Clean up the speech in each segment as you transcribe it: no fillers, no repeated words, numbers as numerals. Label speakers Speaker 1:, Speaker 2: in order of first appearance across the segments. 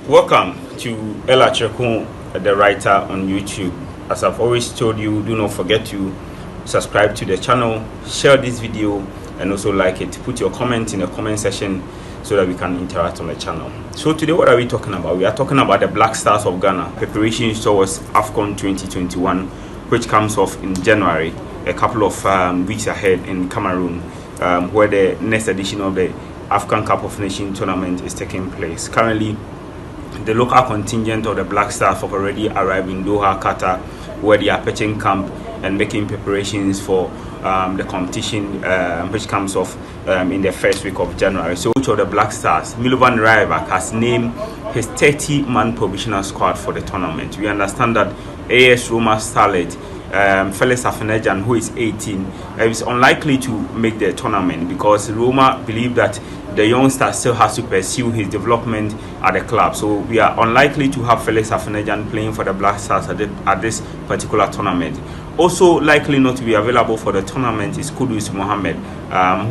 Speaker 1: Welcome to Ella Chekun, the writer on YouTube. As I've always told you, do not forget to subscribe to the channel, share this video, and also like it. Put your comment in the comment section so that we can interact on the channel. So today, what are we talking about? We are talking about the Black Stars of Ghana preparations towards AFCON 2021, which comes off in January, a couple of weeks ahead in Cameroon, where the next edition of the African Cup of Nations tournament is taking place. Currently, the local contingent of the Black Stars have already arrived in Doha, Qatar, where they are pitching camp and making preparations for the competition, which comes off in the first week of January. So, each of the Black Stars, Milovan Rajevac has named his 30-man provisional squad for the tournament. We understand that AS Roma starlet Felix Afenejan, who is 18, is unlikely to make the tournament because Roma believe that the youngster still has to pursue his development at the club. So we are unlikely to have Felix Afenejan playing for the Black Stars at this particular tournament. Also likely not to be available for the tournament is Kudus Mohammed,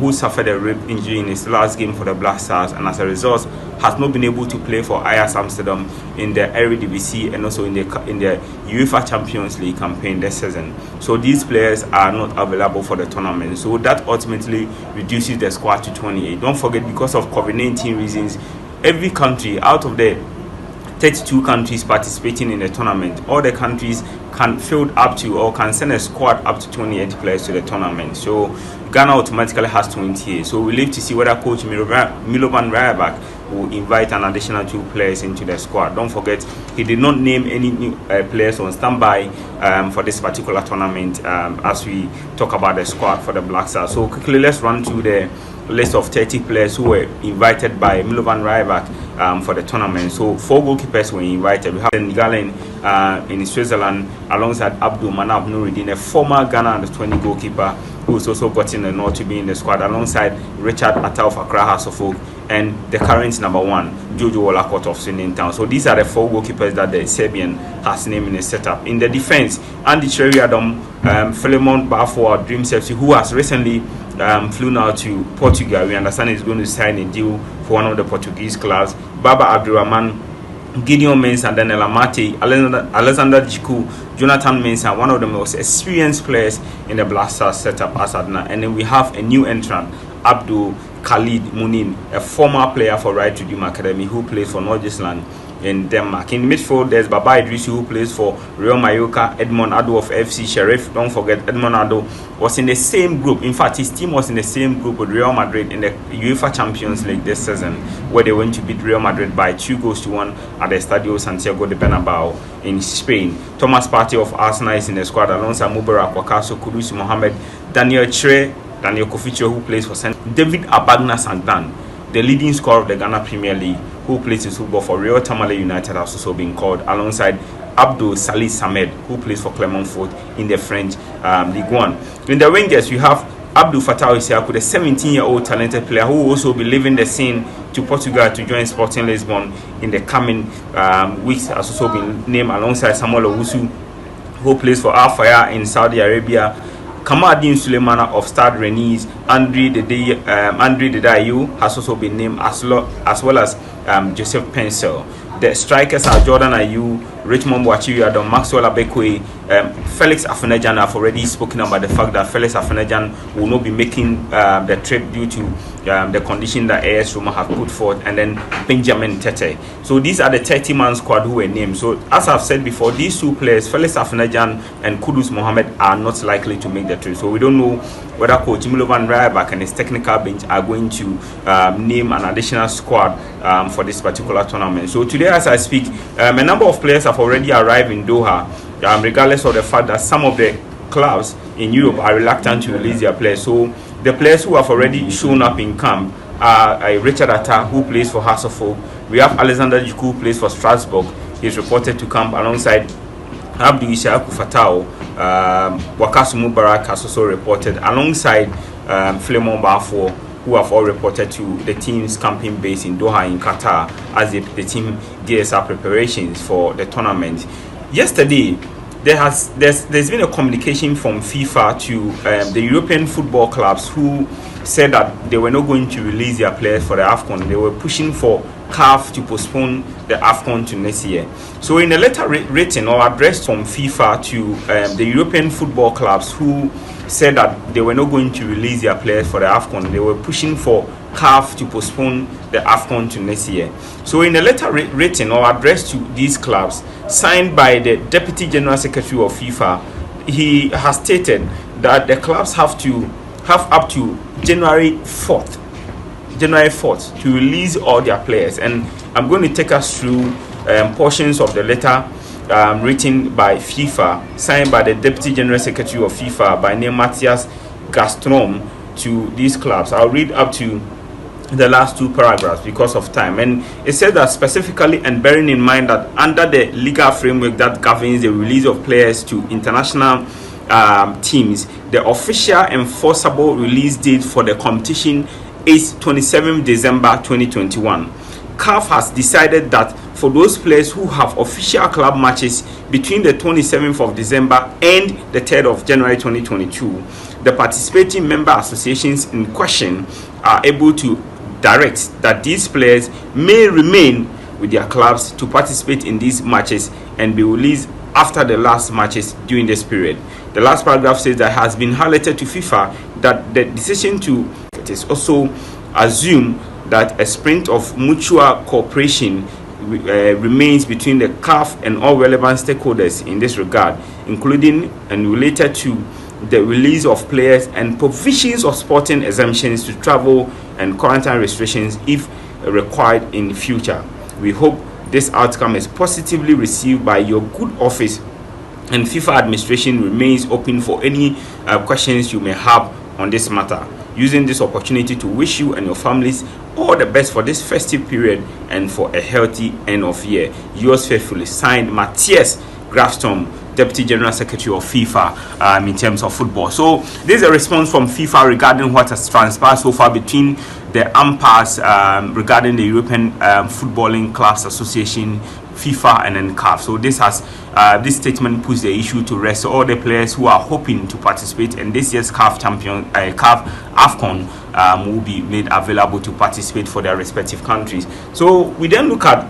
Speaker 1: who suffered a rib injury in his last game for the Black Stars, and as a result has not been able to play for Ajax Amsterdam in the Eredivisie and also in the UEFA Champions League campaign this season. So these players are not available for the tournament. So that ultimately reduces the squad to 28. Don't forget, because of COVID-19 reasons, every country out of the 32 countries participating in the tournament, all the countries can field up to or can send a squad up to 28 players to the tournament. So Ghana automatically has 28. So we live to see whether coach Milovan Rajevac will invite an additional 2 players into the squad. Don't forget, he did not name any new players on standby for this particular tournament as we talk about the squad for the Black Stars. So quickly, let's run through the list of 30 players who were invited by Milovan Rajevac for the tournament. So 4 goalkeepers were invited. We have Ngalen in Switzerland alongside Abdul Manaf Nuruddin, a former Ghana under-20 goalkeeper who is also gotten the nod to be in the squad, alongside Richard Atta of Accra Hasselhoff and the current number 1, Jojo Olakot of Swindon Town. So these are the 4 goalkeepers that the Serbian has named in the setup. In the defense, Andy Cherry Adam, Philemon Bafo, Dream FC, who has recently flew now to Portugal. We understand he's going to sign a deal for one of the Portuguese clubs. Baba Abdurrahman, Gideon Mensah, then Elamate, Alexander Jiku, Jonathan Mensah, one of the most experienced players in the Black Stars setup as Adna. And then we have a new entrant, Abdul Khalid Munin, a former player for Right to Dream Academy who plays for Norgisland in Denmark. In midfield, there's Baba Idrissi, who plays for Real Mallorca. Edmond Ado of FC Sheriff. Don't forget, Edmond Ado was in the same group. In fact, his team was in the same group with Real Madrid in the UEFA Champions League this season, where they went to beat Real Madrid by 2-1 at the Estadio Santiago de Bernabeu in Spain. Thomas Partey of Arsenal is in the squad alongside Mubarak Wakaso, Kudus Mohammed, Daniel Chire, Daniel Koficho, who plays for David Abagna Sangdan, the leading scorer of the Ghana Premier League, who plays his football for Real Tamale United, has also been called, alongside Abdul Salih Samed, who plays for Clermont-Foot in the French Ligue 1. In the wingers, you have Abdul Fattah Isiaku, the 17-year-old talented player who will also be leaving the scene to Portugal to join Sporting Lisbon in the coming weeks, has also been named alongside Samuel Owusu, who plays for Al Fayha in Saudi Arabia. Kamadin Suleimana of Stade Rennes, Andre Dedayu has also been named, as well as Joseph Pencil. The strikers are Jordan Ayew, Richmond Boachiu, Maxwell Abekwe, Felix Afenejan. Have already spoken about the fact that Felix Afenejan will not be making the trip due to the condition that AS Roma have put forth, and then Benjamin Tete. So these are the 30-man squad who were named. So as I've said before, these 2 players, Felix Afenejan and Kudus Mohammed, are not likely to make the trip. So we don't know whether coach Milovan Rajevac and his technical bench are going to name an additional squad for this particular tournament. So today, as I speak, a number of players have already arrived in Doha, regardless of the fact that some of the clubs in Europe are reluctant to release their players. So the players who have already shown up in camp are Richard Atta, who plays for Hasselhoff. We have Alexander Jiku, who plays for Strasbourg. He's reported to camp alongside Abdul Isiaku Fatao. Wakasu Mubarak has also reported alongside Philemon Bafo, who have all reported to the team's camping base in Doha in Qatar as the team gears up preparations for the tournament. Yesterday, there's been a communication from FIFA to the European football clubs, who said that they were not going to release their players for the AFCON. They were pushing for CAF to postpone the AFCON to next year. So in a letter written or addressed from FIFA to the European football clubs who said that they were not going to release their players for the AFCON, they were pushing for CAF to postpone the AFCON to next year. So in a letter written or addressed to these clubs, signed by the Deputy General Secretary of FIFA, he has stated that the clubs have up to January 4th to release all their players. And I'm going to take us through portions of the letter written by FIFA, signed by the Deputy General Secretary of FIFA by name Matthias Gastrom to these clubs. I'll read up to the last two paragraphs because of time. And it says that specifically, and bearing in mind that under the legal framework that governs the release of players to international teams, the official enforceable release date for the competition is 27 December 2021. CAF has decided that for those players who have official club matches between the 27th of December and the 3rd of January 2022, the participating member associations in question are able to direct that these players may remain with their clubs to participate in these matches and be released after the last matches during this period. The last paragraph says that it has been highlighted to FIFA that the decision to also assume that a spirit of mutual cooperation remains between the CAF and all relevant stakeholders in this regard, including and related to the release of players and provisions of sporting exemptions to travel and quarantine restrictions if required in the future. We hope this outcome is positively received by your good office, and FIFA administration remains open for any questions you may have on this matter. Using this opportunity to wish you and your families all the best for this festive period and for a healthy end of year. Yours faithfully, signed Matthias Grafstrom, Deputy General Secretary of FIFA in terms of football. So this is a response from FIFA regarding what has transpired so far between the umpires regarding the European Footballing Clubs Association, FIFA, and then CAF. So this statement puts the issue to rest. All the players who are hoping to participate in this year's CAF AFCON will be made available to participate for their respective countries. So we then look at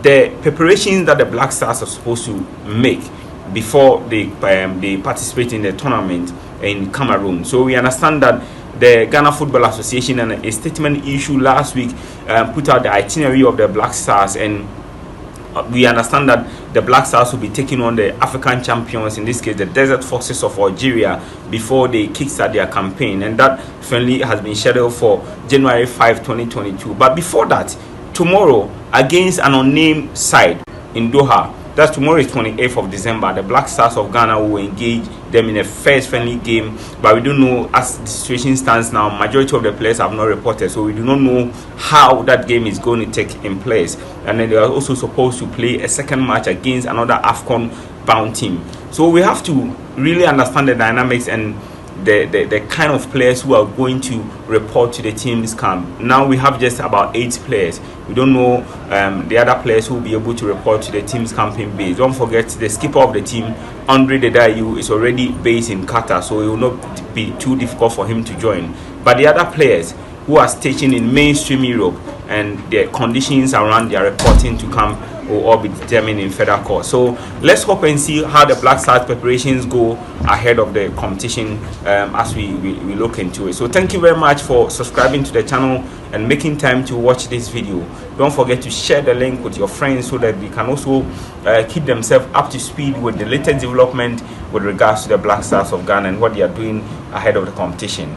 Speaker 1: the preparations that the Black Stars are supposed to make before they participate in the tournament in Cameroon. So we understand that the Ghana Football Association, and a statement issued last week, put out the itinerary of the Black Stars, and we understand that the Black Stars will be taking on the African champions, in this case the Desert Foxes of Algeria, before they kickstart their campaign, and that friendly has been scheduled for January 5, 2022. But before that, tomorrow, against an unnamed side in Doha, that's tomorrow is 28th of December, the Black Stars of Ghana will engage them in a first friendly game. But we don't know, as the situation stands now, majority of the players have not reported, so we do not know how that game is going to take in place. And then they are also supposed to play a second match against another AFCON bound team. So we have to really understand the dynamics and the kind of players who are going to report to the team's camp. Now we have just about 8 players. We don't know the other players who will be able to report to the team's camping base. Don't forget, the skipper of the team, Andre Dedayu, is already based in Qatar, so it will not be too difficult for him to join. But the other players who are stationed in mainstream Europe, and the conditions around their reporting to camp will all be determined in further course. So let's hope and see how the Black Stars preparations go ahead of the competition as we look into it. So thank you very much for subscribing to the channel and making time to watch this video. Don't forget to share the link with your friends so that they can also keep themselves up to speed with the latest development with regards to the Black Stars of Ghana and what they are doing ahead of the competition.